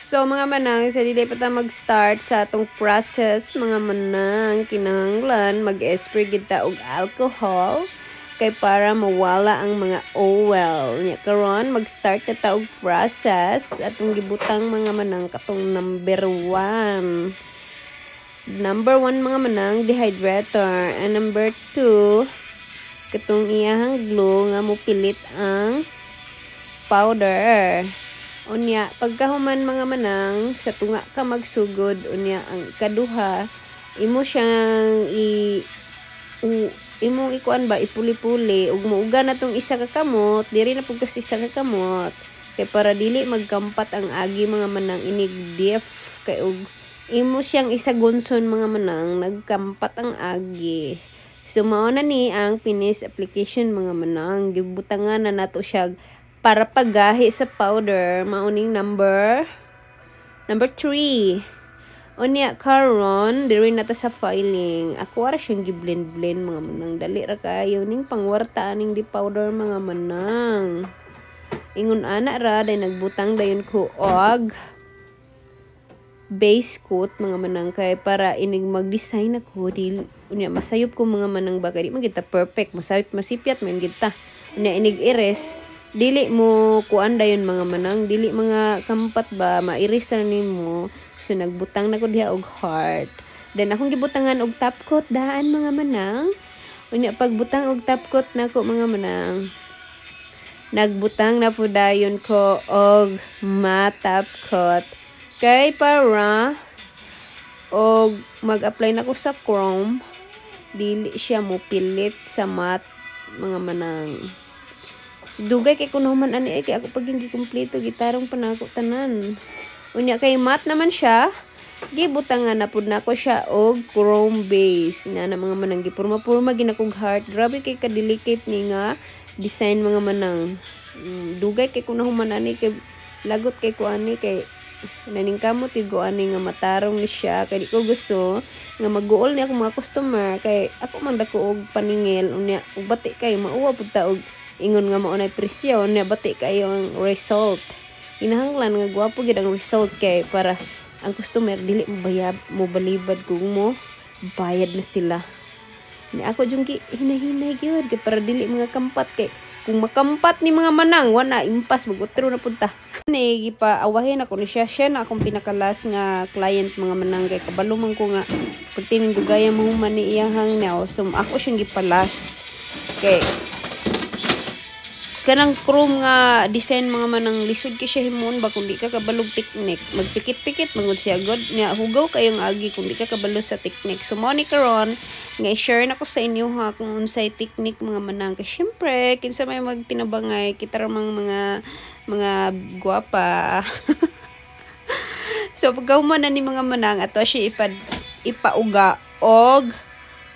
So mga manang, sa dili pa ta mag-start sa atong process, mga manang, kinahanglan mag-spray gid ta og alcohol kay para mawala ang mga oil. Nya karon mag-start na ta og process atong gibutang mga manang katong number 1. Number 1 mga manang, dehydrator, and number 2 katong iyahang glue nga mopilit ang powder. Unya, pagkahuman mga manang, sa tunga ka magsugod, unya, ang kaduha, imo siyang imong ikuan ba, ipuli-puli, ug muuga na tong isa ka kamot, diri na pugkas isa ka kamot, kay para dili magkampat ang agi mga manang inig diff, kay ug imo siyang isagunson mga manang, nagkampat ang agi. So, mao na ni ang finish application mga manang, gibutangan na nato siya para paggahi sa powder, mauning number 3. Unya karon diri na ta sa filing. Ako ara siyang gi-blend mga manang, dali ra kayo ning pangwarta ning di powder mga manang. Ingon ana ra day nagbutang dayon ko og base coat mga manang, kay para inig mag-design ako di unya masayop ko mga manang, baka di man kita perfect, masipyat man kita. Unya inig erase dili mo kuan dayon mga manang, dili mga kampat ba mairis ra nimo. So nagbutang na ko diha og heart, then akong gibutangan og top coat daan mga manang. Unya pagbutang og top coat nako mga manang, nagbutang na po dayon ko og matte top coat kay para og mag-apply na ko sa chrome, dili siya mo pilit sa matte mga manang. Dugay kay kuno man ani kay ako pag hindi kompleto gitarong pa na ako tanan. Unya kay matte naman siya, gibutangan na pud nako siya og chrome base nga na mga manang, gipurma-purma ginakog heart. Grabe kay ka-delicate ni nga design mga manang. Dugay kay kuno man ani kay lagot kay ko ani kay naning kamot tigo ani nga matarong ni siya, kay di ko gusto nga mag-goal ni ako mga customer kay ako man dako og paningil. Unya ug bati kay mauwa pud ta og ingon nga mao nay presyo, nya bati kayo ang result. Kinahanglan nga gwapo gid ang result kay para ang customer dili mo balibad kung mo bayad na sila. Ni ako jung hinay-hinay gyud kay para dili mga kampat, kay kung makampat ni mga manang wala impas magutro na punta. Ni gipaawahin ako ni siya na akong pinakalas nga client mga manang, kay kabalo man ko nga pagtining dugaya mo man ni iyahang nails. So ako siyang gipalas kay kanang chrome nga design mga manang lisod kay siya himon ba kung di ka kabalog technique, magpikit-pikit mangud siya god nya hugaw kayong agi kung di ka kabalo sa technique. So mo ni karon nga i-share nako sa inyo ha kung unsay technique mga manang, kay syempre kinsa may magtinabangay kita ramang mga gwapa. So pagkahuman na ni mga manang ato siya ipauga og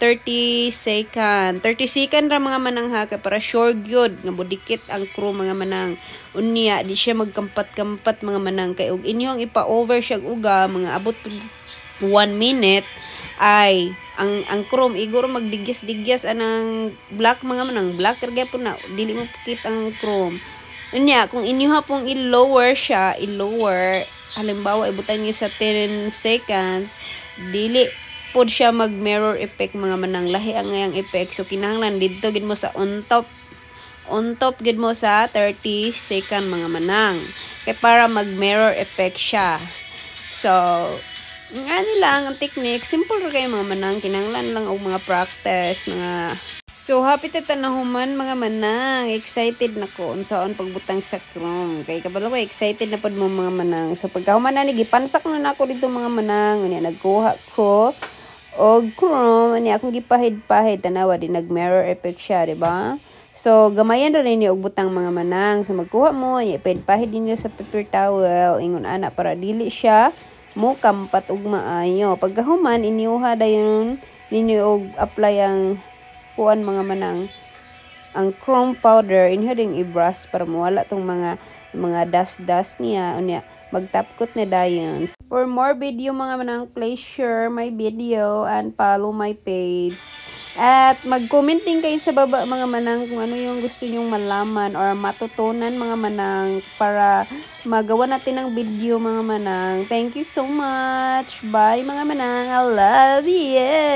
30 second ra mga manang ha, kay para sure gyud nga budikit ang crew mga manang. Unya di siya magkampat-kampat mga manang, kay og inyong ipa-over siya uga mga abot 1 minute ay ang chrome iguro magdigyas-digyas anang black mga manang, black ra po na dili mo pikit ang chrome. Unya kung inyo pong i-lower siya, halimbawa ibutan niyo sa 10 seconds, dili pod siya mag mirror effect mga manang, lahi ang ngayang effect. So kinahanglan didto gid mo sa on top gid mo sa 30 second mga manang, kay para mag mirror effect siya. So nga nila ang technique, simple ra kay mga manang, kinahanglan lang og mga practice mga. So happy tanahuman mga manang, excited na ko unsaon pagbutang sa chrome, kay kabalo ko excited na pod mo mga manang. So pagkahuman na ni gipansak na nako dito mga manang, unya nagkuha ko og chrome, ani akong gipahid-pahid tanawa di nag mirror effect siya, di ba? So gamayan ra ninyo og butang mga manang. So magkuha mo ni pahid ninyo sa paper towel ingon ana para dili siya mo kampat og maayo. Pagkahuman iniuha dayon ninyo og apply ang kuan mga manang, ang chrome powder inyo ding i-brush para mawala tong mga dust niya. Unya magtapkot na dayon. For more video mga manang, please share my video and follow my page. At mag-comment din kayo sa baba mga manang kung ano yung gusto nyong malaman or matutunan mga manang para magawa natin ng video mga manang. Thank you so much. Bye mga manang. I love you.